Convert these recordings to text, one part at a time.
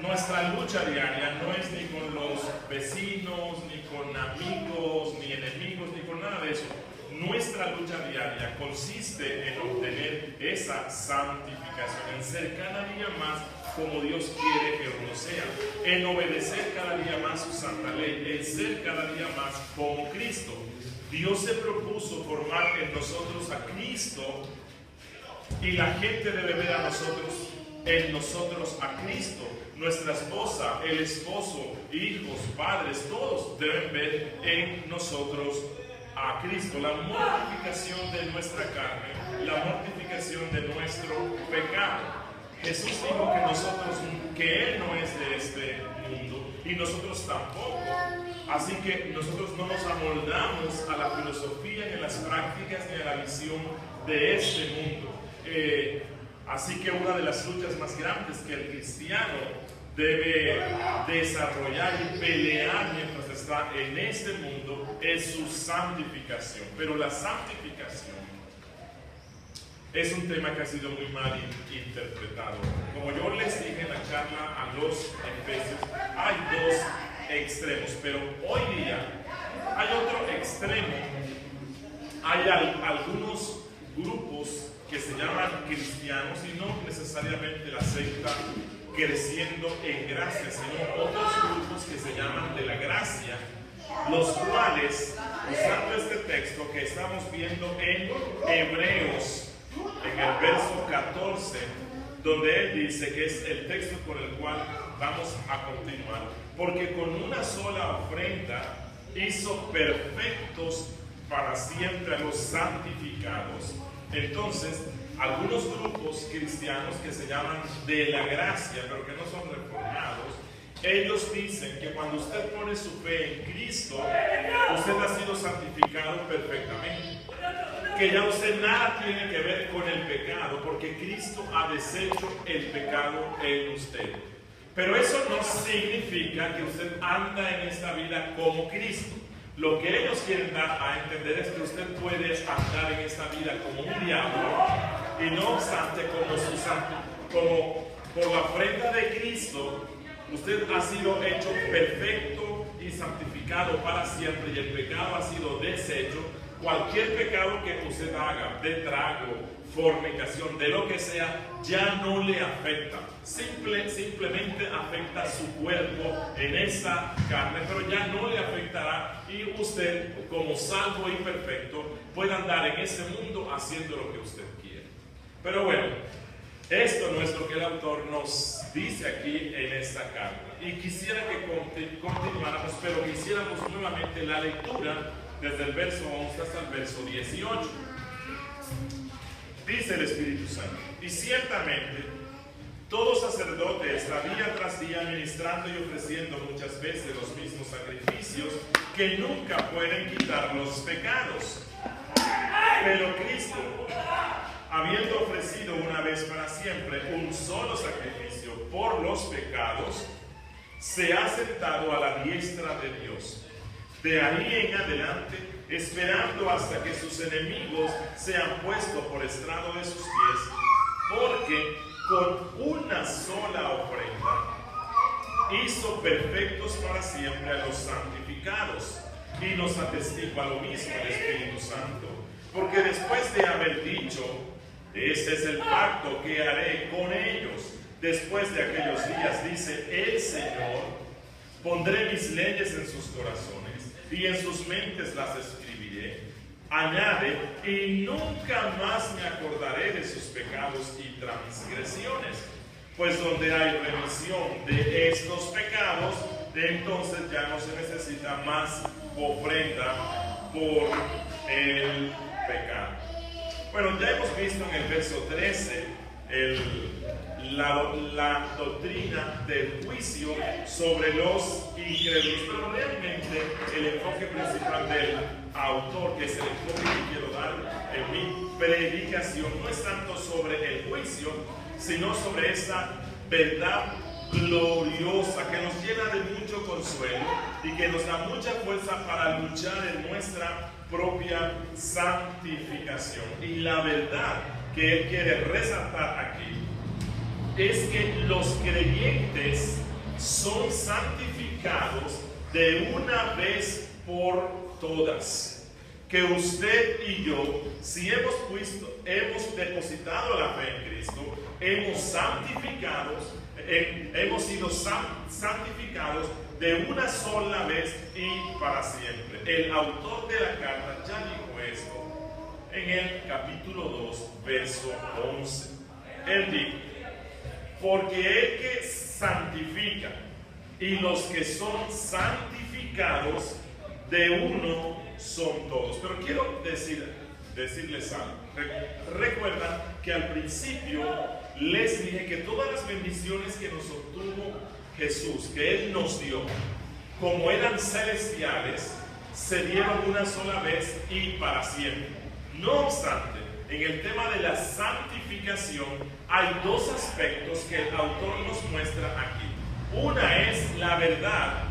nuestra lucha diaria no es ni con los vecinos, ni con amigos, ni enemigos, ni con nada de eso. Nuestra lucha diaria consiste en obtener esa santificación, en ser cada día más como Dios quiere que uno sea, en obedecer cada día más su santa ley, en ser cada día más como Cristo. Dios se propuso formar en nosotros a Cristo y la gente debe ver a nosotros, en nosotros a Cristo. Nuestra esposa, el esposo, hijos, padres, todos deben ver en nosotros a Cristo. La mortificación de nuestra carne, la mortificación de nuestro pecado. Jesús dijo que Él no es de este mundo y nosotros tampoco. Así que nosotros no nos amoldamos a la filosofía, ni a las prácticas, ni a la visión de este mundo. Así que una de las luchas más grandes que el cristiano debe desarrollar y pelear mientras está en este mundo es su santificación. Pero la santificación es un tema que ha sido muy mal interpretado. Como yo les dije en la charla a los Efesios, hay dos extremos, pero hoy día hay otro extremo. Hay algunos grupos que se llaman cristianos y no necesariamente la secta creciendo en gracia, sino otros grupos que se llaman de la gracia, los cuales, usando este texto que estamos viendo en Hebreos, en el verso 14, donde él dice que es el texto con el cual vamos a continuar, porque con una sola ofrenda hizo perfectos para siempre a los santificados. Entonces, algunos grupos cristianos que se llaman de la gracia, pero que no son reformados, ellos dicen que cuando usted pone su fe en Cristo, usted ha sido santificado perfectamente. Que ya usted nada tiene que ver con el pecado, porque Cristo ha deshecho el pecado en usted. Pero eso no significa que usted anda en esta vida como Cristo. Lo que ellos quieren dar a entender es que usted puede andar en esta vida como un diablo y no obstante como por la ofrenda de Cristo usted ha sido hecho perfecto y santificado para siempre y el pecado ha sido deshecho. Cualquier pecado que usted haga, de trago, fornicación, de lo que sea, ya no le afecta. Simplemente afecta su cuerpo en esa carne, pero ya no le afectará y usted, como salvo y perfecto, puede andar en ese mundo haciendo lo que usted quiere. Pero bueno, esto no es lo que el autor nos dice aquí en esta carta. Y quisiera que continuáramos, pero que hiciéramos nuevamente la lectura desde el verso 11 hasta el verso 18. Dice el Espíritu Santo: y ciertamente todo sacerdote está día tras día ministrando y ofreciendo muchas veces los mismos sacrificios que nunca pueden quitar los pecados. Pero Cristo, habiendo ofrecido una vez para siempre un solo sacrificio por los pecados, se ha sentado a la diestra de Dios. De ahí en adelante, esperando hasta que sus enemigos sean puestos por estrado de sus pies, porque con una sola ofrenda hizo perfectos para siempre a los santificados. Y nos atestigua lo mismo el Espíritu Santo, porque después de haber dicho: este es el pacto que haré con ellos después de aquellos días, dice el Señor, pondré mis leyes en sus corazones y en sus mentes las escribiré. Añade: y nunca más me acordaré de sus pecados y transgresiones. Pues donde hay remisión de estos pecados, de entonces ya no se necesita más ofrenda por el pecado. Bueno, ya hemos visto en el verso 13 la doctrina del juicio sobre los incrédulos, pero realmente el enfoque principal del autor, que es el enfoque que quiero dar en mi predicación, no es tanto sobre el juicio, sino sobre esa verdad gloriosa que nos llena de mucho consuelo y que nos da mucha fuerza para luchar en nuestra propia santificación. Y la verdad que él quiere resaltar aquí es que los creyentes son santificados de una vez por todas. Que usted y yo, si hemos depositado la fe en Cristo, hemos sido santificados de una sola vez y para siempre. El autor de la carta ya dijo esto en el capítulo 2, verso 11. Él dijo: porque el que santifica y los que son santificados de uno son todos. Pero quiero decirles algo. Recuerdan que al principio les dije que todas las bendiciones que nos obtuvo Jesús, que Él nos dio, como eran celestiales, se dieron una sola vez y para siempre. No obstante, en el tema de la santificación hay dos aspectos que el autor nos muestra aquí. Una es la verdad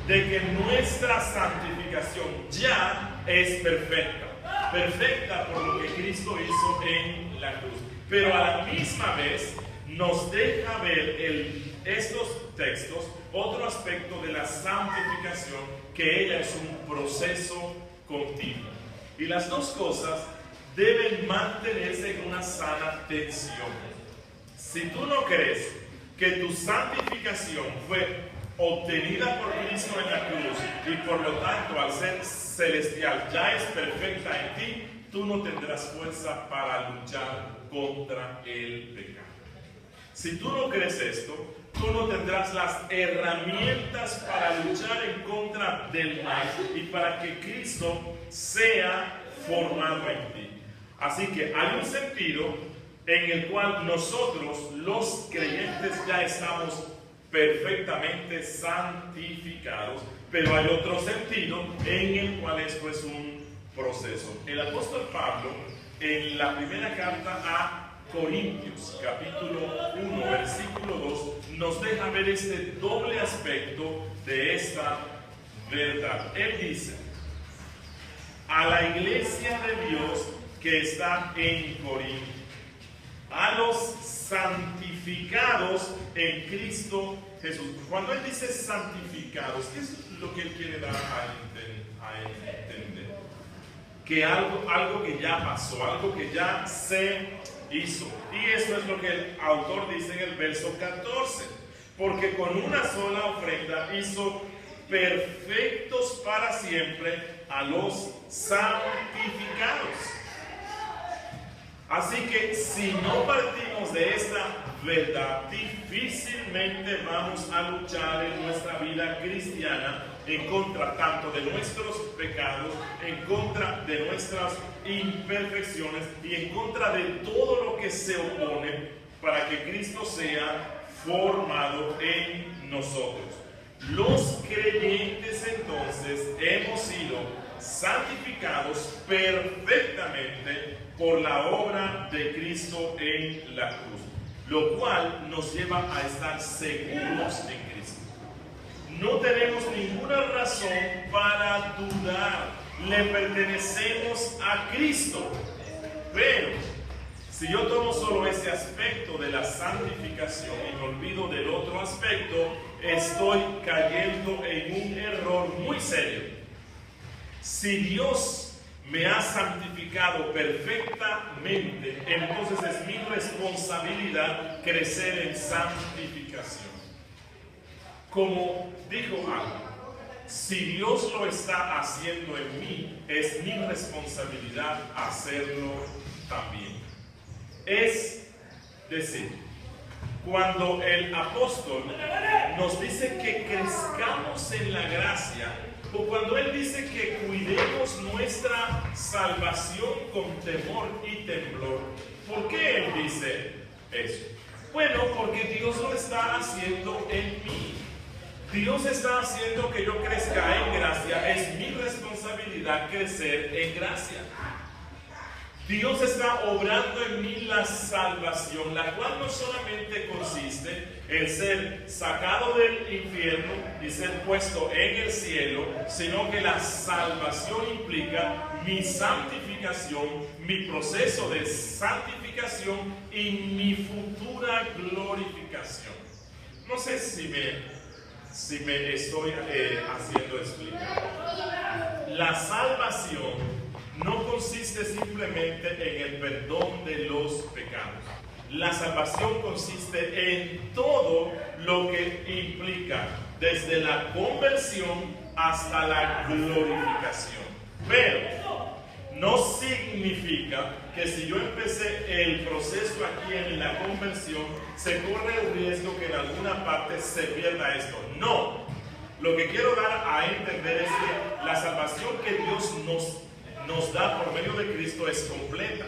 de que nuestra santificación ya es perfecta, perfecta por lo que Cristo hizo en la cruz. Pero a la misma vez nos deja ver estos textos otro aspecto de la santificación, que ella es un proceso continuo. Y las dos cosas deben mantenerse en una sana tensión. Si tú no crees que tu santificación fue obtenida por Cristo en la cruz y por lo tanto al ser celestial ya es perfecta en ti, tú no tendrás fuerza para luchar contra el pecado. Si tú no crees esto, tú no tendrás las herramientas para luchar en contra del mal y para que Cristo sea formado en ti. Así que hay un sentido en el cual nosotros, los creyentes, ya estamos perfectamente santificados, pero hay otro sentido en el cual esto es un proceso. El apóstol Pablo, en la primera carta a Corintios, capítulo 1, versículo 2, nos deja ver este doble aspecto de esta verdad. Él dice: a la iglesia de Dios que está en Corinto, a los santificados en Cristo Jesús. Cuando él dice santificados, ¿qué es lo que él quiere dar a entender? Que algo que ya pasó, algo que ya se hizo. Y eso es lo que el autor dice en el verso 14. Porque con una sola ofrenda hizo perfectos para siempre a los santificados. Así que si no partimos de esta verdad, difícilmente vamos a luchar en nuestra vida cristiana en contra tanto de nuestros pecados, en contra de nuestras imperfecciones y en contra de todo lo que se opone para que Cristo sea formado en nosotros. Los creyentes entonces hemos sido santificados perfectamente por la obra de Cristo en la cruz, lo cual nos lleva a estar seguros en Cristo. No tenemos ninguna razón para dudar, le pertenecemos a Cristo. Pero si yo tomo solo ese aspecto de la santificación y me olvido del otro aspecto, estoy cayendo en un error muy serio. Si Dios me ha santificado perfectamente, entonces es mi responsabilidad crecer en santificación. Como dijo algo, si Dios lo está haciendo en mí, es mi responsabilidad hacerlo también. Es decir, cuando el apóstol nos dice que crezcamos en la gracia, o cuando él dice que cuidemos nuestra salvación con temor y temblor, ¿por qué él dice eso? Bueno, porque Dios lo está haciendo en mí. Dios está haciendo que yo crezca en gracia. Es mi responsabilidad crecer en gracia. Dios está obrando en mí la salvación, la cual no solamente consiste en ser sacado del infierno y ser puesto en el cielo, sino que la salvación implica mi santificación, mi proceso de santificación santificación y mi futura glorificación. No sé si me estoy haciendo explicar. La salvación no consiste simplemente en el perdón de los pecados. La salvación consiste en todo lo que implica, desde la conversión hasta la glorificación. Pero no significa que si yo empecé el proceso aquí en la conversión, se corre el riesgo que en alguna parte se pierda esto. No. Lo que quiero dar a entender es que la salvación que Dios nos da por medio de Cristo es completa.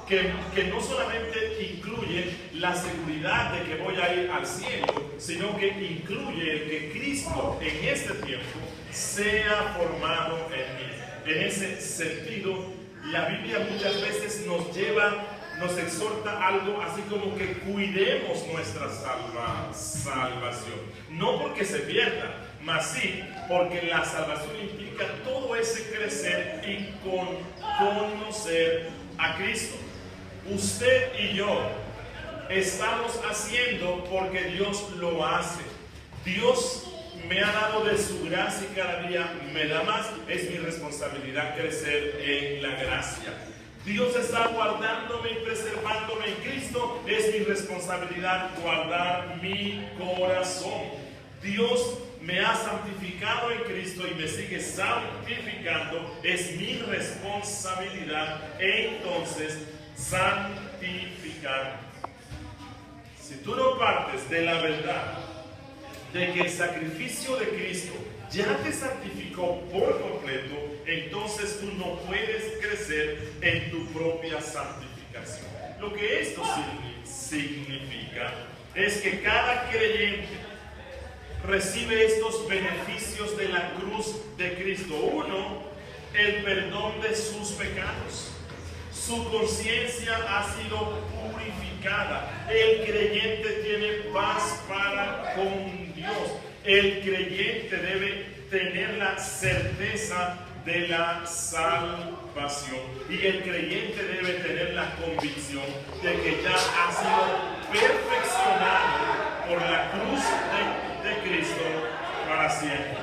Que no solamente incluye la seguridad de que voy a ir al cielo, sino que incluye el que Cristo en este tiempo sea formado en mí. En ese sentido, la Biblia muchas veces nos exhorta algo así como que cuidemos nuestra salvación. No porque se pierda, mas sí porque la salvación implica todo ese crecer y conocer a Cristo. Usted y yo estamos haciendo porque Dios lo hace. Dios me ha dado de su gracia y cada día me da más. Es mi responsabilidad crecer en la gracia. Dios está guardándome y preservándome en Cristo. Es mi responsabilidad guardar mi corazón. Dios me ha santificado en Cristo y me sigue santificando. Es mi responsabilidad entonces santificar. Si tú no partes de la verdad de que el sacrificio de Cristo ya te santificó por completo, entonces tú no puedes crecer en tu propia santificación. Lo que esto significa es que cada creyente recibe estos beneficios de la cruz de Cristo. Uno, el perdón de sus pecados. Su conciencia ha sido purificada. El creyente tiene paz para con Dios. El creyente debe tener la certeza de la salvación. Y el creyente debe tener la convicción de que ya ha sido perfeccionado por la cruz de Cristo para siempre.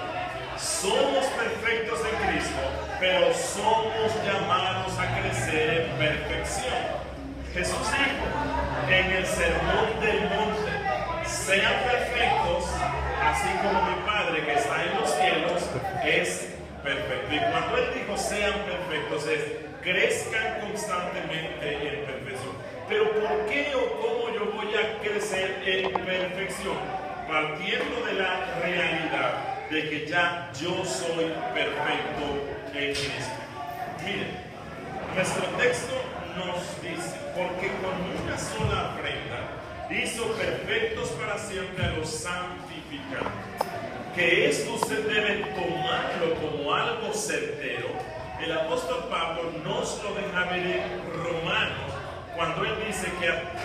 Somos perfectos en Cristo, pero somos llamados a crecer en perfección. Jesús dijo en el Sermón del Monte: sean perfectos, así como mi Padre que está en los cielos es perfecto. Y cuando Él dijo sean perfectos, es crezcan constantemente en perfección. Pero ¿por qué o cómo yo voy a crecer en perfección? Partiendo de la realidad de que ya yo soy perfecto en Cristo. Miren, nuestro texto nos dice: porque con una sola ofrenda hizo perfectos para siempre a los santificados. Que esto usted debe tomarlo como algo certero. El apóstol Pablo nos lo deja ver en Romanos, cuando él dice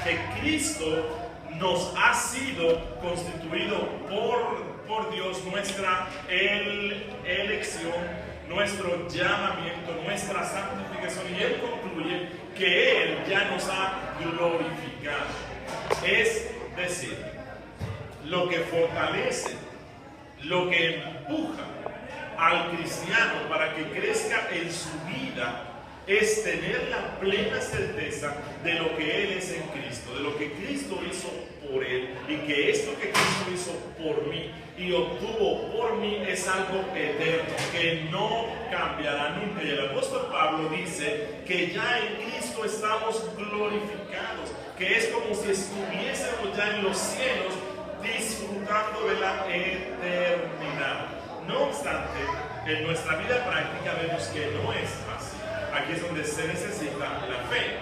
que Cristo nos ha sido constituido por Dios, nuestra elección, nuestro llamamiento, nuestra santificación. Y él concluye que él ya nos ha glorificado. Es decir, lo que fortalece, lo que empuja al cristiano para que crezca en su vida es tener la plena certeza de lo que Él es en Cristo, de lo que Cristo hizo por Él, y que esto que Cristo hizo por mí y obtuvo por mí es algo eterno, que no cambiará nunca. Y el apóstol Pablo dice que ya en Cristo estamos glorificados, que es como si estuviésemos ya en los cielos disfrutando de la eternidad. No obstante, en nuestra vida práctica vemos que no es así. Aquí es donde se necesita la fe.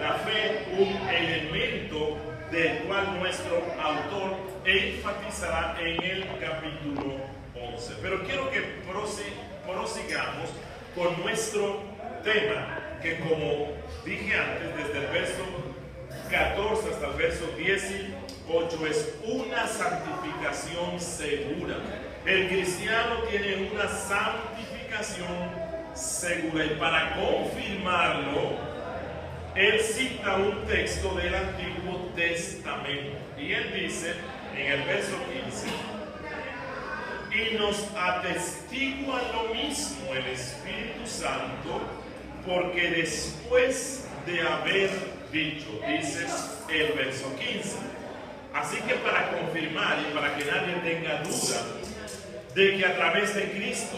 La fe, un elemento del cual nuestro autor enfatizará en el capítulo 11. Pero quiero que prosigamos con nuestro tema, que como dije antes, desde el verso 14 hasta el verso 18 es una santificación segura. El cristiano tiene una santificación segura, y para confirmarlo él cita un texto del Antiguo Testamento. Y él dice en el verso 15: y nos atestigua lo mismo el Espíritu Santo, porque después de haber dicho, dice el verso 15. Así que para confirmar y para que nadie tenga duda de que a través de Cristo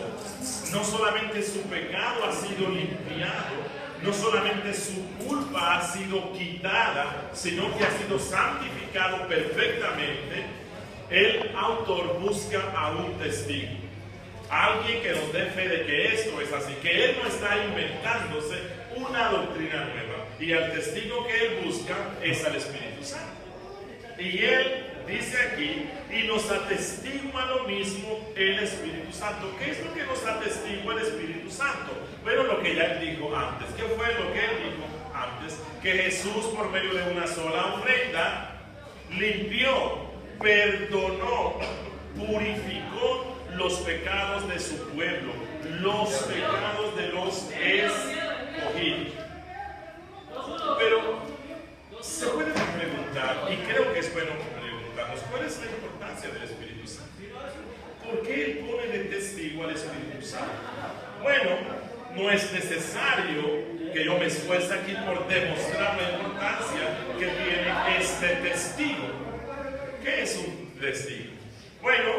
no solamente su pecado ha sido limpiado, no solamente su culpa ha sido quitada, sino que ha sido santificado perfectamente, el autor busca a un testigo, alguien que nos dé fe de que esto es así, que él no está inventándose una doctrina nueva, y el testigo que él busca es al Espíritu Santo. Y él dice aquí, y nos atestigua lo mismo el Espíritu Santo. ¿Qué es lo que nos atestigua el Espíritu Santo? Bueno, lo que ya él dijo antes. ¿Qué fue lo que él dijo antes? Que Jesús, por medio de una sola ofrenda, limpió, perdonó, purificó los pecados de su pueblo, los pecados de los escogidos. Pero se puede preguntar, y creo que es bueno preguntarnos, ¿cuál es la importancia del Espíritu Santo? ¿Por qué él pone de testigo al Espíritu Santo? Bueno, no es necesario que yo me esfuerce aquí por demostrar la importancia que tiene este testigo. ¿Qué es un testigo? Bueno,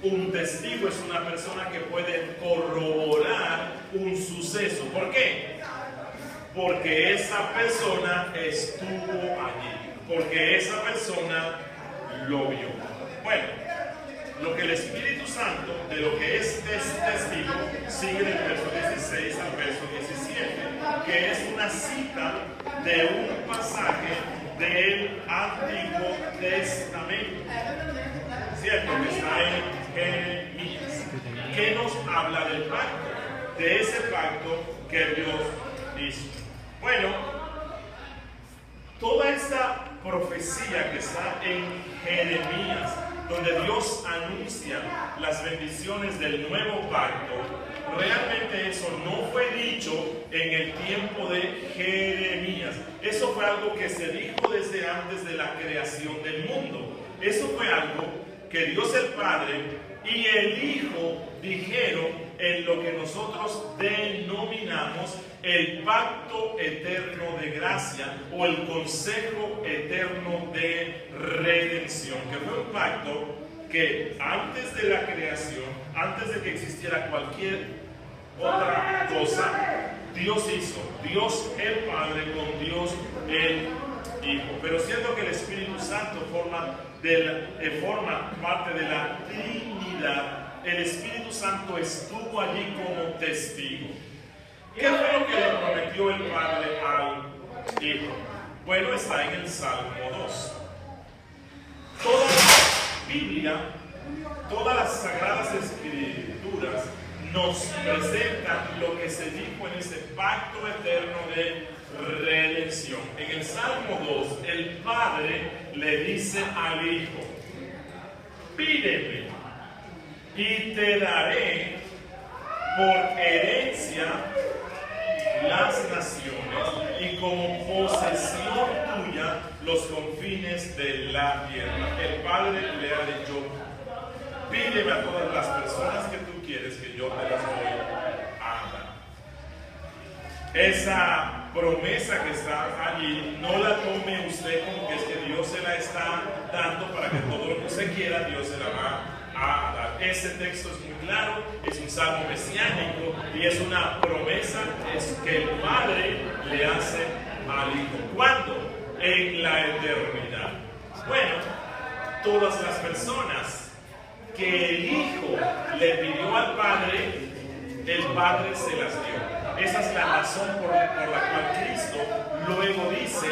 un testigo es una persona que puede corroborar un suceso. ¿Por qué? Porque esa persona estuvo allí, porque esa persona lo vio. Bueno, lo que el Espíritu Santo, de lo que es testigo, sigue del verso 16 al verso 17, que es una cita de un pasaje del Antiguo Testamento, ¿cierto? Que está en Jeremías, que nos habla del pacto, de ese pacto que Dios hizo. Bueno, toda esta profecía que está en Jeremías, donde Dios anuncia las bendiciones del nuevo pacto, realmente eso no fue dicho en el tiempo de Jeremías. Eso fue algo que se dijo desde antes de la creación del mundo. Eso fue algo que Dios el Padre y el Hijo dijeron en lo que nosotros denominamos el pacto eterno de gracia o el consejo eterno de redención, que fue un pacto que antes de la creación, antes de que existiera cualquier otra cosa, Dios hizo, Dios el Padre con Dios el Hijo. Pero siendo que el Espíritu Santo forma parte de la Trinidad, el Espíritu Santo estuvo allí como testigo. ¿Qué fue lo que le prometió el Padre al Hijo? Bueno, está en el Salmo 2. Toda la Biblia, todas las Sagradas Escrituras nos presentan lo que se dijo en ese pacto eterno de redención. En el Salmo 2, el Padre le dice al Hijo: pídeme y te daré por herencia las naciones y como posesión tuya los confines de la tierra. El Padre le ha dicho: pídeme a todas las personas que tú quieres que yo te las voy a dar. Esa promesa que está allí, no la tome usted como que es que Dios se la está dando para que todo lo que usted quiera, Dios se la va a dar. Ese texto es muy claro, es un salmo mesiánico y es una promesa que el Padre le hace al Hijo. ¿Cuándo? En la eternidad. Bueno, todas las personas que el Hijo le pidió al Padre, el Padre se las dio. Esa es la razón por la cual Cristo luego dice: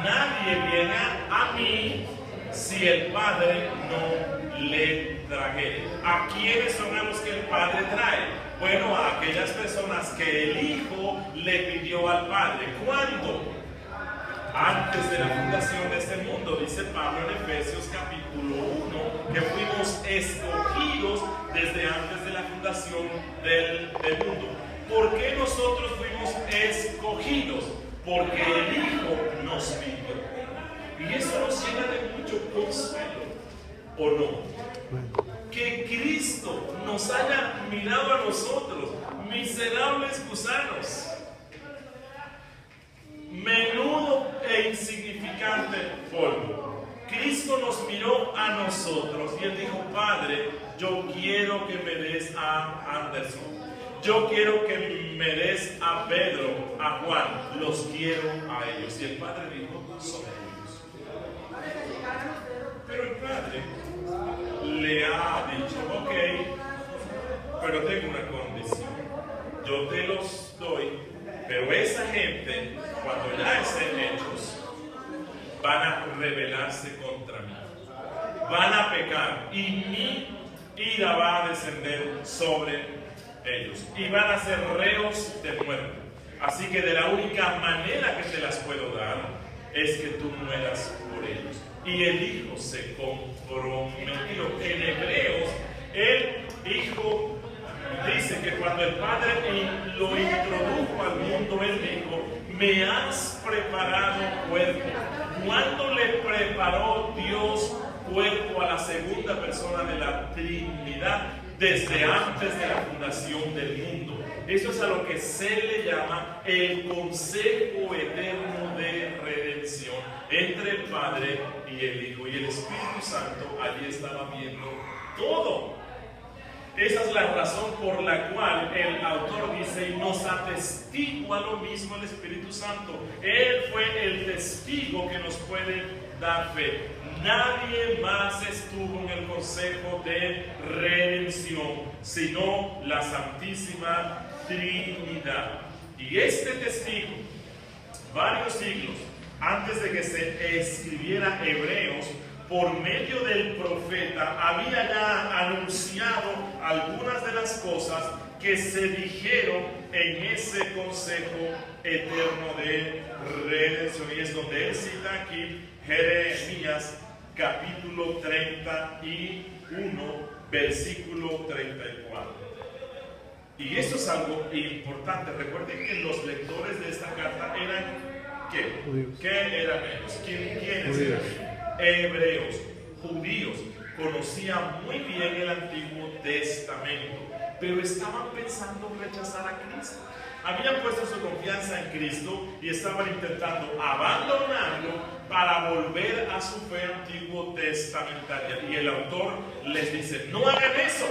nadie viene a mí si el Padre no le trajere. ¿A quiénes son a los que el Padre trae? Bueno, a aquellas personas que el Hijo le pidió al Padre. ¿Cuándo? Antes de la fundación de este mundo, dice Pablo en Efesios capítulo 1, que fuimos escogidos desde antes de la fundación del mundo. ¿Por qué nosotros fuimos escogidos? porque el Hijo nos vivió. Y eso nos llena de mucho consuelo, ¿o no? Que Cristo nos haya mirado a nosotros, miserables gusanos, menudo e insignificante polvo. Cristo nos miró a nosotros y Él dijo: Padre, yo quiero que me des a Anderson, yo quiero que me des a Pedro, a Juan, los quiero a ellos. Y el Padre dijo: son ellos. Pero el Padre le ha dicho: ok, pero tengo una condición, yo te los doy, pero esa gente, cuando ya estén hechos, van a rebelarse contra mí, van a pecar y mi ira va a descender sobre ellos y van a ser reos de muerte. Así que de la única manera que te las puedo dar es que tú mueras por ellos. Y el Hijo se comprometió. En Hebreos, el Hijo dice que cuando el Padre lo introdujo al mundo, Él dijo: me has preparado cuerpo. ¿Cuándo le preparó Dios cuerpo a la segunda persona de la Trinidad? Desde antes de la fundación del mundo. Eso es a lo que se le llama el consejo eterno de redención entre el Padre y el Hijo. Y el Espíritu Santo allí estaba viendo todo. Esa es la razón por la cual el autor dice: y nos atestigua lo mismo el Espíritu Santo. Él fue el testigo que nos puede dar fe. Nadie más estuvo en el consejo de redención sino la Santísima Trinidad. Y este testigo, varios siglos antes de que se escribiera Hebreos, por medio del profeta, había ya anunciado algunas de las cosas que se dijeron en ese consejo eterno de redención. Y es donde él cita aquí Jeremías capítulo 31, versículo 34. Y eso es algo importante. Recuerden que los lectores de esta carta eran ¿qué? Judíos. ¿Qué eran ellos? ¿Quiénes eran? Hebreos, judíos. Conocían muy bien el Antiguo Testamento, pero estaban pensando en rechazar a Cristo. Habían puesto su confianza en Cristo y estaban intentando abandonarlo para volver a su fe antiguo testamentaria. Y el autor les dice: no hagan eso.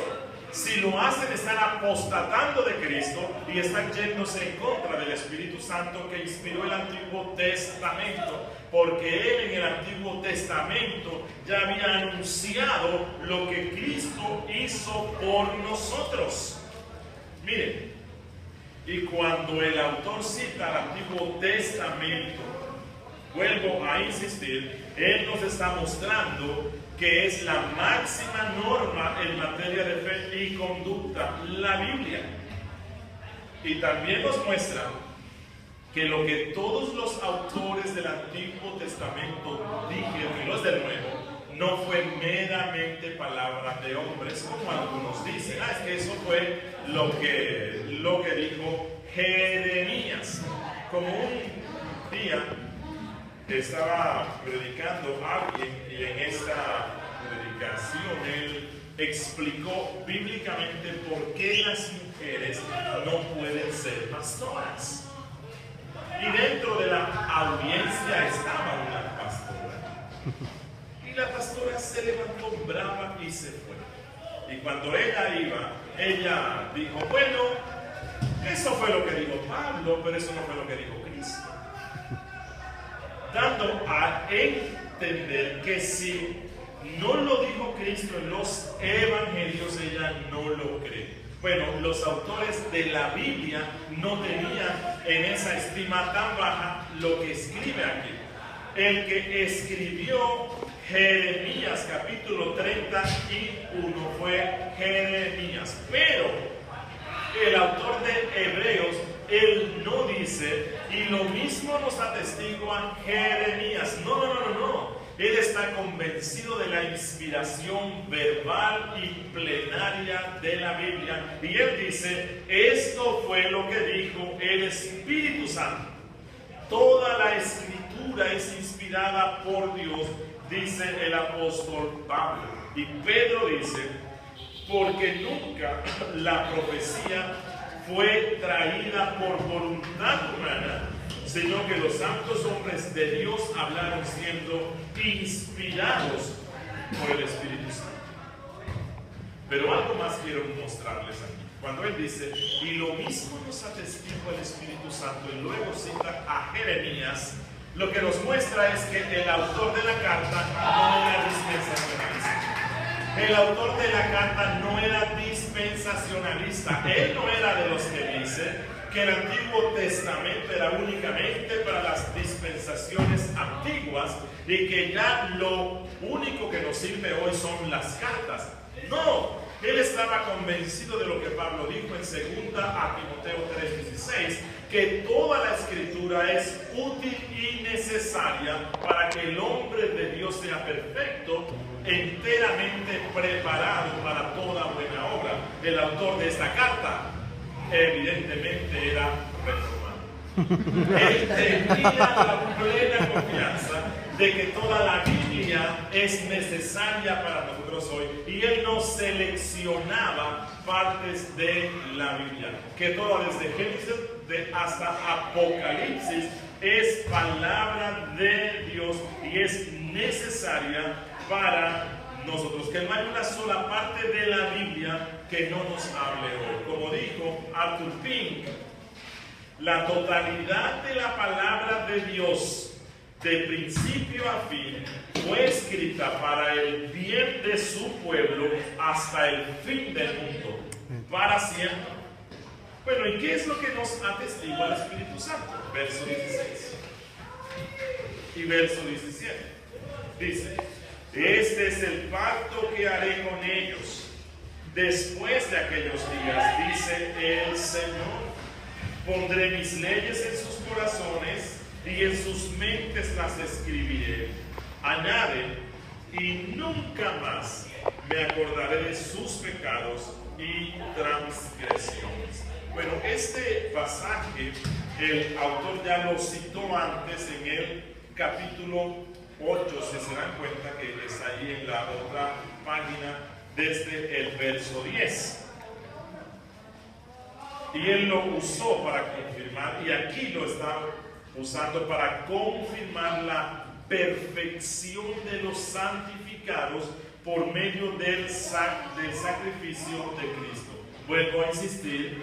Si lo hacen, están apostatando de Cristo y están yéndose en contra del Espíritu Santo que inspiró el Antiguo Testamento, porque Él en el Antiguo Testamento ya había anunciado lo que Cristo hizo por nosotros. Miren, y cuando el autor cita el Antiguo Testamento, vuelvo a insistir, Él nos está mostrando que es la máxima norma en materia de fe y conducta, la Biblia. Y también nos muestra que lo que todos los autores del Antiguo Testamento dijeron, y los del Nuevo, no fue meramente palabra de hombres, como algunos dicen. Es que eso fue lo que dijo Jeremías. Como un día estaba predicando alguien y en esta predicación él explicó bíblicamente por qué las mujeres no pueden ser pastoras. Y dentro de la audiencia estaba una pastora. Y la pastora se levantó brava y se fue. Y cuando ella iba, ella dijo: bueno, eso fue lo que dijo Pablo, pero eso no fue lo que dijo Cristo. Dando a entender que si no lo dijo Cristo en los evangelios, ella no lo cree. Bueno, los autores de la Biblia no tenían en esa estima tan baja lo que escribe aquí. El que escribió Jeremías capítulo 31 fue Jeremías, pero el autor de Hebreos, él no dice, y lo mismo nos atestigua Jeremías. No. Él está convencido de la inspiración verbal y plenaria de la Biblia. Y él dice: esto fue lo que dijo el Espíritu Santo. Toda la escritura es inspirada por Dios, dice el apóstol Pablo. Y Pedro dice, porque nunca la profecía fue traída por voluntad humana, sino que los santos hombres de Dios hablaron siendo inspirados por el Espíritu Santo. Pero algo más quiero mostrarles aquí. Cuando él dice, y lo mismo nos atestigua el Espíritu Santo, y luego cita a Jeremías, lo que nos muestra es que el autor de la carta no era dispensacionalista. El autor de la carta no era dispensacionalista. Él no era de los que dice que el Antiguo Testamento era únicamente para las dispensaciones antiguas y que ya lo único que nos sirve hoy son las cartas. No, él estaba convencido de lo que Pablo dijo en 2 a Timoteo 3:16, que toda la escritura es útil y necesaria para que el hombre de Dios sea perfecto, enteramente preparado para toda buena obra. El autor de esta carta evidentemente era reformado. Él tenía la plena confianza de que toda la Biblia es necesaria para nosotros hoy, y él no seleccionaba partes de la Biblia, que toda desde Génesis hasta Apocalipsis es palabra de Dios y es necesaria para nosotros, que no hay una sola parte de la Biblia que no nos hable hoy. Como dijo Arthur Pink, la totalidad de la palabra de Dios, de principio a fin, fue escrita para el bien de su pueblo hasta el fin del mundo, para siempre. Bueno, ¿y qué es lo que nos atestigua el Espíritu Santo? Verso 16 y verso 17. Dice, este es el pacto que haré con ellos después de aquellos días, dice el Señor. Pondré mis leyes en sus corazones y en sus mentes las escribiré. Añade, y nunca más me acordaré de sus pecados y transgresiones. Bueno, este pasaje el autor ya lo citó antes en el capítulo 8, si se dan cuenta que es ahí en la otra página desde el verso 10. Y él lo usó para confirmar, y aquí lo está usando para confirmar la perfección de los santificados por medio del sacrificio de Cristo. Vuelvo a insistir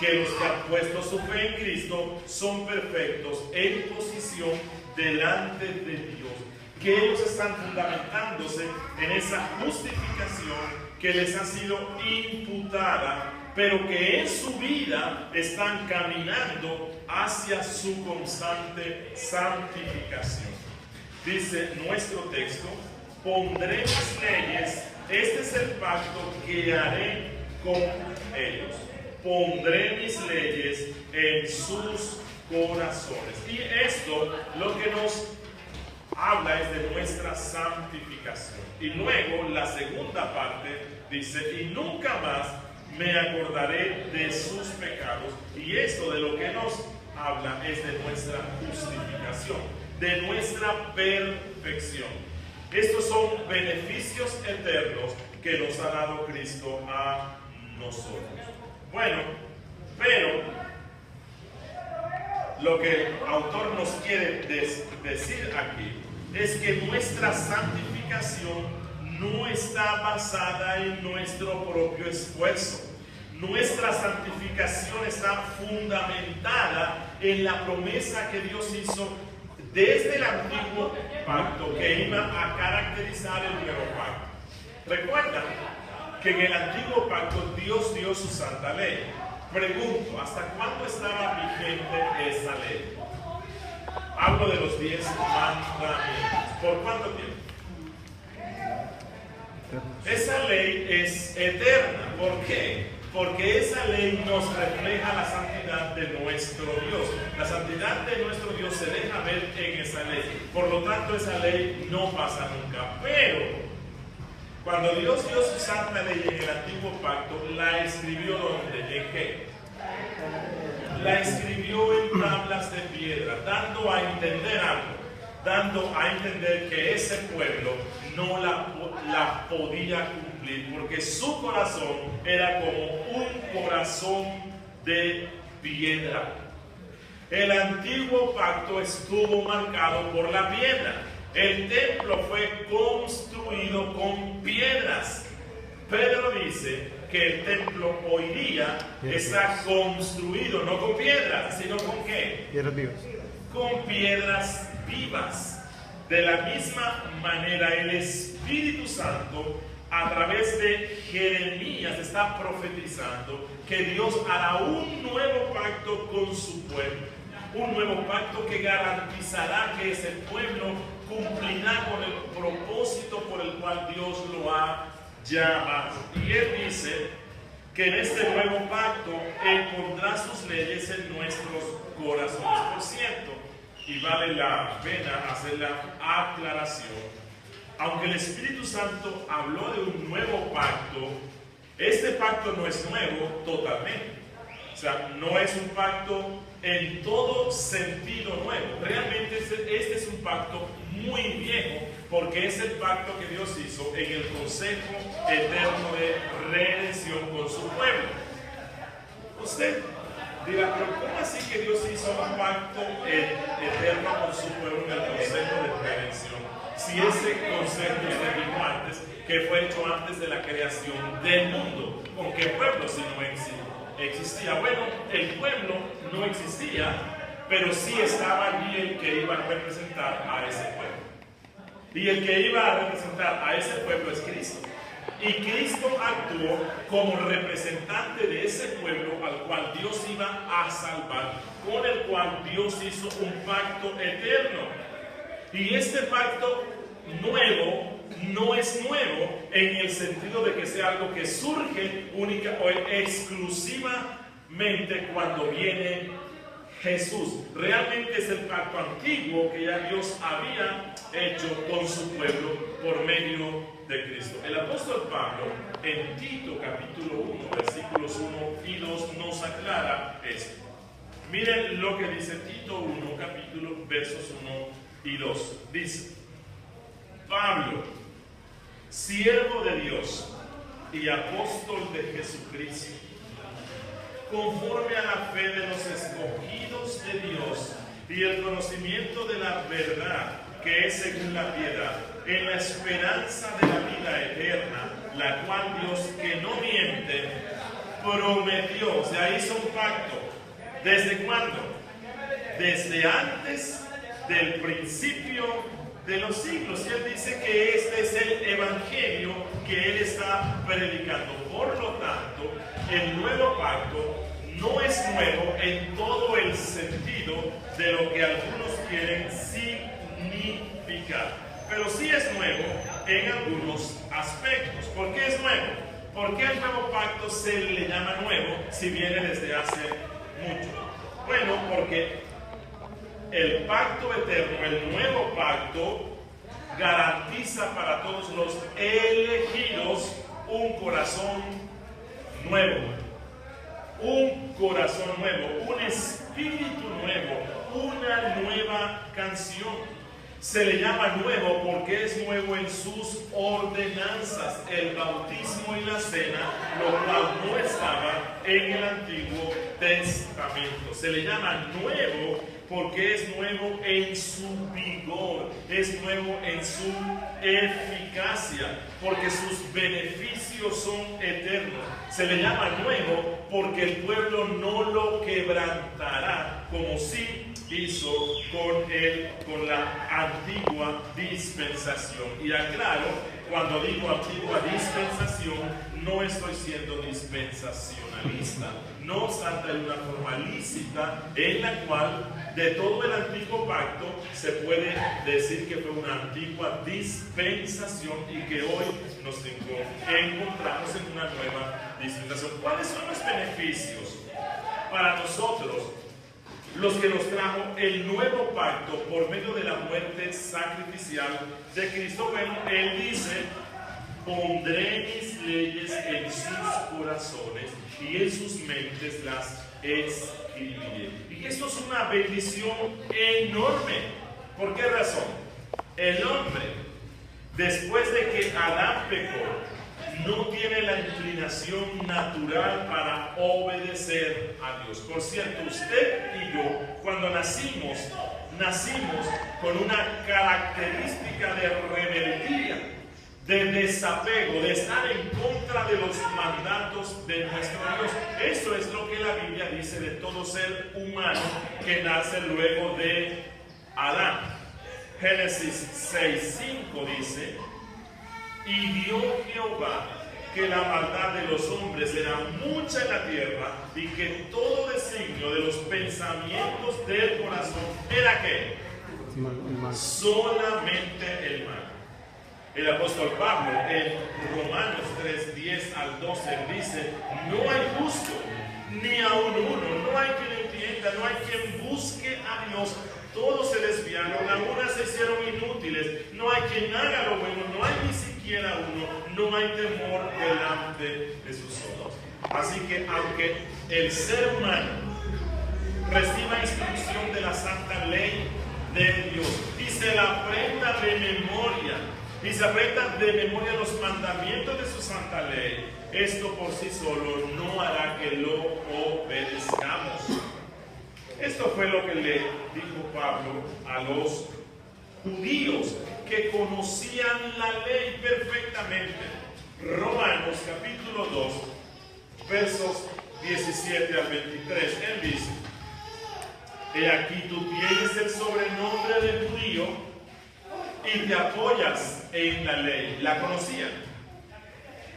que los que han puesto su fe en Cristo son perfectos en posición delante de Dios, que ellos están fundamentándose en esa justificación que les ha sido imputada, pero que en su vida están caminando hacia su constante santificación. Dice nuestro texto, pondré mis leyes, este es el pacto que haré con ellos. Pondré mis leyes en sus corazones. Y esto lo que nos habla es de nuestra santificación. Y luego la segunda parte dice, y nunca más me acordaré de sus pecados. Y esto de lo que nos habla es de nuestra justificación, de nuestra perfección. Estos son beneficios eternos que nos ha dado Cristo a nosotros. Bueno, pero lo que el autor nos quiere decir aquí es que nuestra santificación no está basada en nuestro propio esfuerzo. Nuestra santificación está fundamentada en la promesa que Dios hizo desde el antiguo pacto, que iba a caracterizar el nuevo pacto. Recuerda que en el antiguo pacto Dios dio su santa ley. Pregunto, ¿hasta cuándo estaba vigente esa ley? Hablo de los 10 mandamientos. ¿Por cuánto tiempo? Esa ley es eterna. ¿Por qué? Porque esa ley nos refleja la santidad de nuestro Dios. La santidad de nuestro Dios se deja ver en esa ley. Por lo tanto, esa ley no pasa nunca. Pero cuando Dios dio su santa ley en el antiguo pacto, ¿la escribió dónde? ¿En qué? la escribió en tablas de piedra, dando a entender algo, dando a entender que ese pueblo no la podía cumplir, porque su corazón era como un corazón de piedra. El antiguo pacto estuvo marcado por la piedra. El templo fue construido con piedras. Pedro dice que el templo hoy día está construido no con piedras, sino con ¿qué? Piedras vivas. Con piedras vivas. De la misma manera, el Espíritu Santo, a través de Jeremías, está profetizando que Dios hará un nuevo pacto con su pueblo. Un nuevo pacto que garantizará que ese pueblo cumplirá con el propósito por el cual Dios lo ha llamado. Y él dice que en este nuevo pacto Él pondrá sus leyes en nuestros corazones. Por cierto, y vale la pena hacer la aclaración, aunque el Espíritu Santo habló de un nuevo pacto, este pacto no es nuevo totalmente. O sea, no es un pacto en todo sentido nuevo. Realmente este es un pacto muy viejo, porque es el pacto que Dios hizo en el consejo eterno de redención con su pueblo. Usted dirá, pero ¿cómo así que Dios hizo un pacto eterno con su pueblo en el consejo de redención? Si ese consejo se dijo antes, que fue hecho antes de la creación del mundo, ¿con qué pueblo si no existía? Bueno, el pueblo no existía, pero sí estaba allí el que iba a representar a ese pueblo. Y el que iba a representar a ese pueblo es Cristo. Y Cristo actuó como representante de ese pueblo al cual Dios iba a salvar, con el cual Dios hizo un pacto eterno. Y este pacto nuevo no es nuevo en el sentido de que sea algo que surge única o exclusivamente cuando viene Jesús. Realmente es el pacto antiguo que ya Dios había hecho con su pueblo por medio de Cristo. El apóstol Pablo en Tito capítulo 1 versículos 1 y 2 nos aclara esto. Miren lo que dice Tito 1 capítulo versos 1 y 2. Dice: Pablo, siervo de Dios y apóstol de Jesucristo, conforme a la fe de los escogidos de Dios y el conocimiento de la verdad que es según la piedad, en la esperanza de la vida eterna, la cual Dios, que no miente, prometió. O sea, hizo un pacto. ¿Desde cuándo? Desde antes del principio de los siglos. Y él dice que este es el evangelio que él está predicando. Por lo tanto, el nuevo pacto no es nuevo en todo el sentido de lo que algunos quieren significar, pero sí es nuevo en algunos aspectos. ¿Por qué es nuevo? ¿Por qué el nuevo pacto se le llama nuevo si viene desde hace mucho? Bueno, porque el pacto eterno, el nuevo pacto, garantiza para todos los elegidos un corazón nuevo, un corazón nuevo, un espíritu nuevo, una nueva canción. Se le llama nuevo porque es nuevo en sus ordenanzas, el bautismo y la cena, lo cual no estaba en el Antiguo Testamento. Se le llama nuevo porque es nuevo en su vigor, es nuevo en su eficacia, porque sus beneficios son eternos. Se le llama nuevo porque el pueblo no lo quebrantará, como sí hizo con la antigua dispensación. Y aclaro, cuando digo antigua dispensación, no estoy siendo dispensacionalista. No obstante, hay una forma lícita en la cual de todo el antiguo pacto se puede decir que fue una antigua dispensación y que hoy nos encontramos en una nueva dispensación. ¿Cuáles son los beneficios para nosotros, los que nos trajo el nuevo pacto por medio de la muerte sacrificial de Cristo? Bueno, él dice, pondré mis leyes en sus corazones y en sus mentes las escribiré. Y esto es una bendición enorme. ¿Por qué razón? El hombre, después de que Adán pecó, no tiene la inclinación natural para obedecer a Dios. Por cierto, usted y yo, cuando nacimos con una característica de rebeldía, de desapego, de estar en contra de los mandatos de nuestro Dios. Eso es lo que la Biblia dice de todo ser humano que nace luego de Adán. Génesis 6:5 dice: y vio Jehová que la maldad de los hombres era mucha en la tierra y que todo designio de los pensamientos del corazón era ¿qué? Solamente el mal. El apóstol Pablo en Romanos 3:10 al 12 dice: no hay justo, ni aun uno, no hay quien entienda, no hay quien busque a Dios. Todos se desviaron, algunas se hicieron inútiles, no hay quien haga lo bueno, no hay ni siquiera uno, no hay temor delante de sus ojos. Así que aunque el ser humano reciba instrucción de la santa ley de Dios y se la aprenda de memoria, y se aprenda de memoria los mandamientos de su santa ley, esto por sí solo no hará que lo obedezcamos. Esto fue lo que le dijo Pablo a los judíos que conocían la ley perfectamente. Romanos capítulo 2, versos 17 al 23. Él dice: he aquí tú tienes el sobrenombre de judío y te apoyas en la ley, la conocían,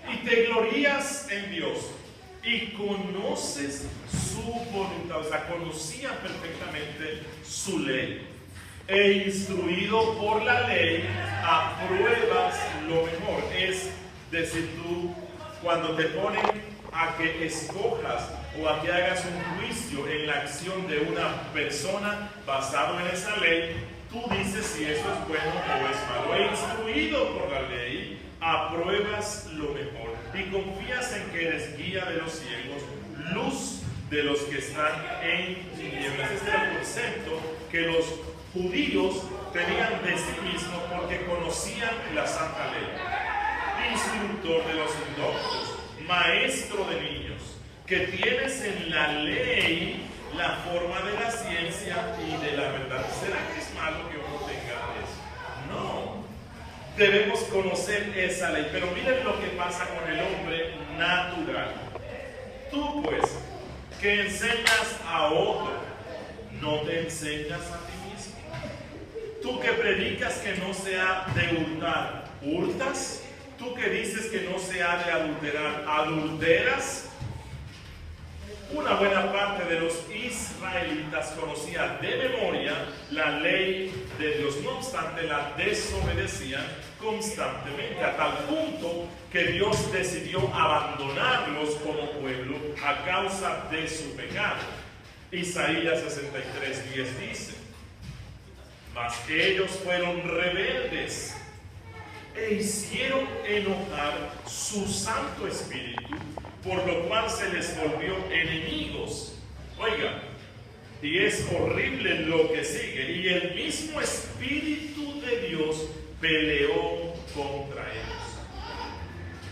y te glorías en Dios y conoces su voluntad. O sea, conocían perfectamente su ley, e instruido por la ley apruebas lo mejor. Es decir, tú cuando te ponen a que escojas o a que hagas un juicio en la acción de una persona basado en esa ley, tú dices si eso es bueno o es malo. E instruido por la ley apruebas lo mejor y confías en que eres guía de los ciegos, luz de los que están en tinieblas. Este era el concepto que los judíos tenían de sí mismos porque conocían la santa ley. Instructor de los indoctos, maestro de niños, que tienes en la ley la forma de la ciencia y de la verdad. ¿Será que es malo que uno tenga eso? No. Debemos conocer esa ley. Pero miren lo que pasa con el hombre natural. Tú pues, que enseñas a otro, ¿no te enseñas a ti mismo? Tú que predicas que no se ha de hurtar, ¿hurtas? Tú que dices que no se ha de adulterar, ¿adulteras? Una buena parte de los israelitas conocía de memoria la ley de Dios. No obstante, la desobedecían constantemente, a tal punto que Dios decidió abandonarlos como pueblo a causa de su pecado. Isaías 63:10 dice: mas que ellos fueron rebeldes e hicieron enojar su Santo Espíritu, por lo cual se les volvió enemigos. Oiga, y es horrible lo que sigue. Y el mismo Espíritu de Dios peleó contra ellos.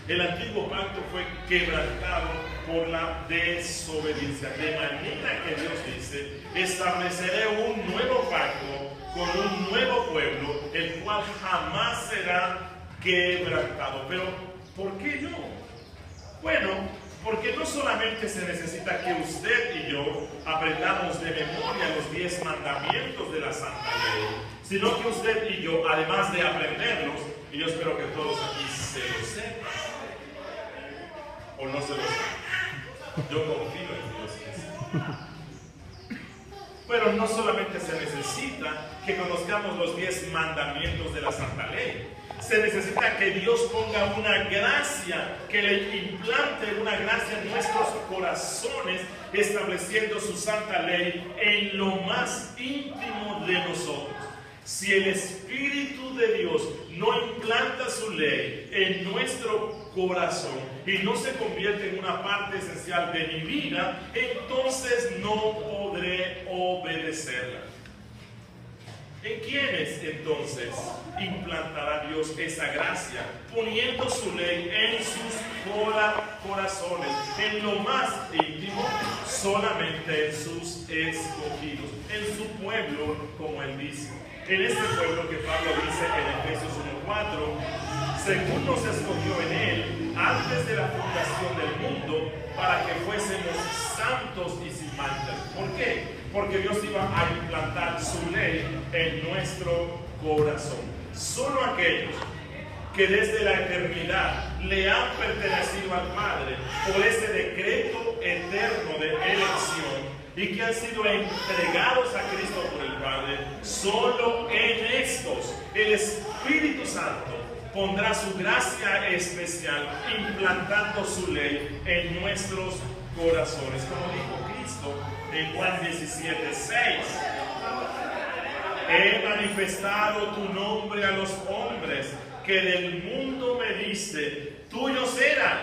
El antiguo pacto fue quebrantado por la desobediencia, de manera que Dios dice: estableceré un nuevo pacto con un nuevo pueblo, el cual jamás será quebrantado. Pero ¿por qué no? Bueno, porque no solamente se necesita que usted y yo aprendamos de memoria los 10 mandamientos de la Santa Ley, sino que usted y yo, además de aprenderlos, y yo espero que todos aquí se lo sepan, o no se lo sepan, yo confío en Dios. Pero no solamente se necesita que conozcamos los 10 mandamientos de la Santa Ley, se necesita que Dios ponga una gracia, que le implante una gracia en nuestros corazones, estableciendo su santa ley en lo más íntimo de nosotros. Si el Espíritu de Dios no implanta su ley en nuestro corazón y no se convierte en una parte esencial de mi vida, entonces no podré obedecerla. ¿En quiénes entonces implantará Dios esa gracia? Poniendo su ley en sus corazones, en lo más íntimo, solamente en sus escogidos, en su pueblo, como él dice. En este pueblo que Pablo dice en Efesios 1:4, según nos escogió en él antes de la fundación del mundo, para que fuésemos santos y sin mancha. ¿Por qué? Porque Dios iba a implantar su ley en nuestro corazón. Solo aquellos que desde la eternidad le han pertenecido al Padre por ese decreto eterno de elección y que han sido entregados a Cristo por el Padre, solo en estos el Espíritu Santo pondrá su gracia especial implantando su ley en nuestros corazones, como dijo Cristo en Juan 17:6. He manifestado tu nombre a los hombres que del mundo me diste, tuyos eran,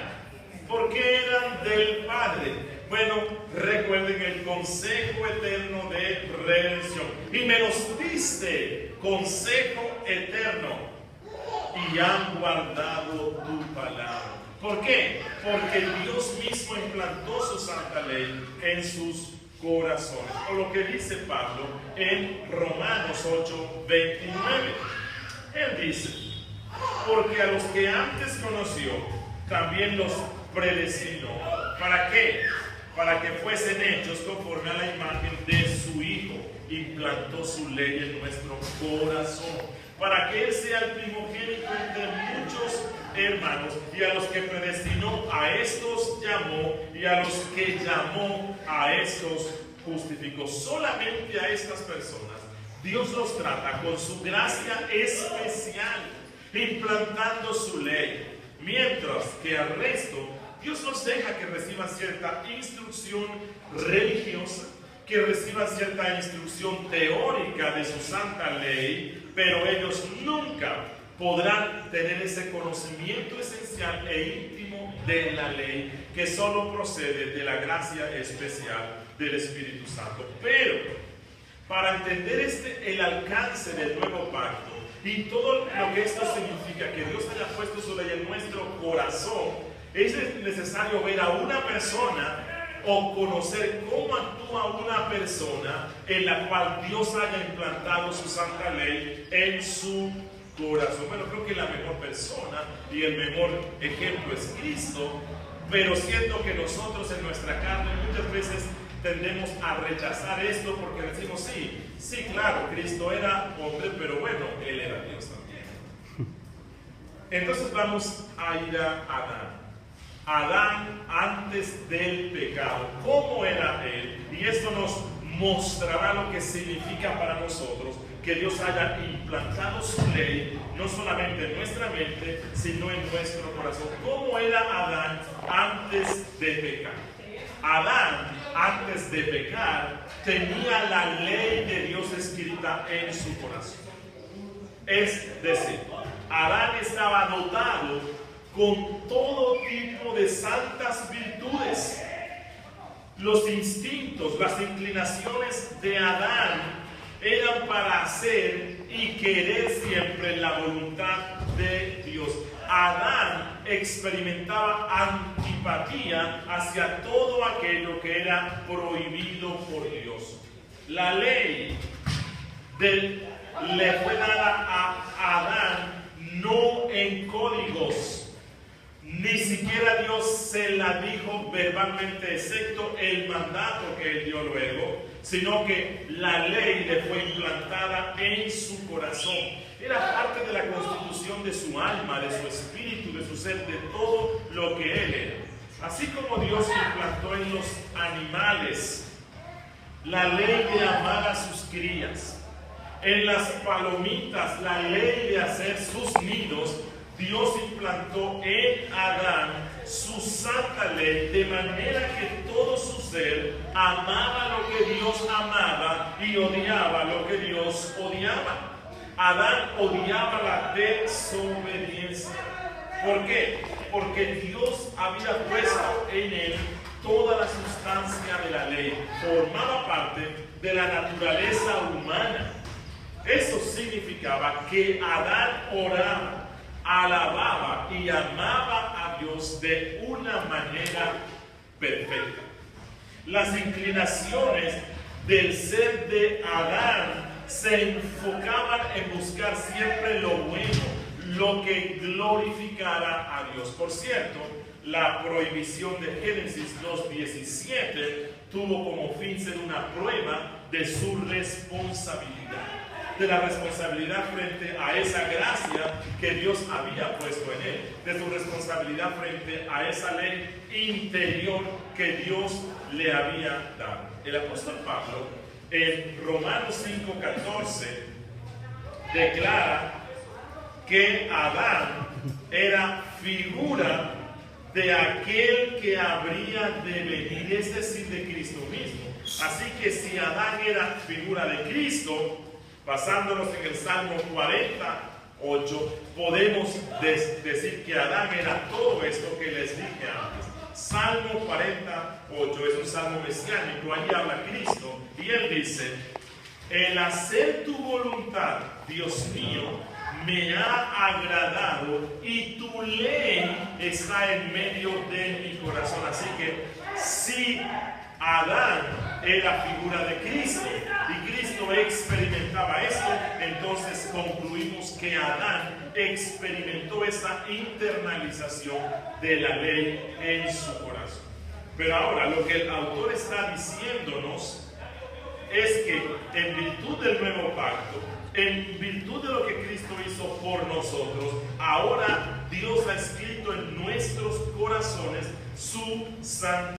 porque eran del Padre. Bueno, recuerden el consejo eterno de redención. Y me los diste, consejo eterno, y han guardado tu palabra. ¿Por qué? Porque Dios mismo implantó su santa ley en sus corazones. O lo que dice Pablo en Romanos 8:29. Él dice, porque a los que antes conoció, también los predestinó. ¿Para qué? Para que fuesen hechos conforme a la imagen de su Hijo. Implantó su ley en nuestro corazón, para que Él sea el primogénito entre muchos hermanos. Y a los que predestinó, a estos llamó, y a los que llamó, a estos justificó. Solamente a estas personas Dios los trata con su gracia especial, implantando su ley, mientras que al resto Dios los deja que reciban cierta instrucción religiosa, que reciban cierta instrucción teórica de su santa ley, pero ellos nunca podrán tener ese conocimiento esencial e íntimo de la ley, que solo procede de la gracia especial del Espíritu Santo. Pero para entender el alcance del nuevo pacto y todo lo que esto significa, que Dios haya puesto su ley en nuestro corazón, es necesario ver a una persona o conocer cómo actúa una persona en la cual Dios haya implantado su santa ley en su corazón. Bueno, creo que la mejor persona y el mejor ejemplo es Cristo, pero siento que nosotros en nuestra carne muchas veces tendemos a rechazar esto porque decimos, sí, claro, Cristo era hombre, pero bueno, Él era Dios también. Entonces vamos a ir a Adán. Adán antes del pecado. ¿Cómo era él? Y esto nos mostrará lo que significa para nosotros que Dios haya implantado su ley, no solamente en nuestra mente, sino en nuestro corazón. ¿Cómo era Adán antes de pecar? Adán, antes de pecar, tenía la ley de Dios escrita en su corazón. Es decir, Adán estaba dotado con todo tipo de santas virtudes. Los instintos, las inclinaciones de Adán eran para hacer y querer siempre la voluntad de Dios. Adán experimentaba antipatía hacia todo aquello que era prohibido por Dios. La ley le fue dada a Adán no en códigos. Ni siquiera Dios se la dijo verbalmente, excepto el mandato que Él dio luego, sino que la ley le fue implantada en su corazón. Era parte de la constitución de su alma, de su espíritu, de su ser, de todo lo que Él era. Así como Dios implantó en los animales la ley de amar a sus crías, en las palomitas la ley de hacer sus nidos, Dios implantó en Adán su santa ley, de manera que todo su ser amaba lo que Dios amaba y odiaba lo que Dios odiaba. Adán odiaba la desobediencia. ¿Por qué? Porque Dios había puesto en él toda la sustancia de la ley. Formaba parte de la naturaleza humana. Eso significaba que Adán oraba, alababa y amaba a Dios de una manera perfecta. Las inclinaciones del ser de Adán se enfocaban en buscar siempre lo bueno, lo que glorificara a Dios. Por cierto, la prohibición de Génesis 2:17 tuvo como fin ser una prueba de su responsabilidad, de la responsabilidad frente a esa gracia que Dios había puesto en él, de su responsabilidad frente a esa ley interior que Dios le había dado. El apóstol Pablo en Romanos 5:14 declara que Adán era figura de aquel que habría de venir, es decir, de Cristo mismo. Así que si Adán era figura de Cristo, basándonos en el Salmo 48, podemos decir que Adán era todo esto que les dije antes. Salmo 48 es un salmo mesiánico, ahí habla Cristo, y él dice: el hacer tu voluntad, Dios mío, me ha agradado, y tu ley está en medio de mi corazón. Así que si Adán era figura de Cristo y Cristo experimentaba esto, entonces concluimos que Adán experimentó esa internalización de la ley en su corazón. Pero ahora lo que el autor está diciéndonos es que en virtud del nuevo pacto, en virtud de lo que Cristo hizo por nosotros, ahora Dios ha escrito en nuestros corazones su santidad.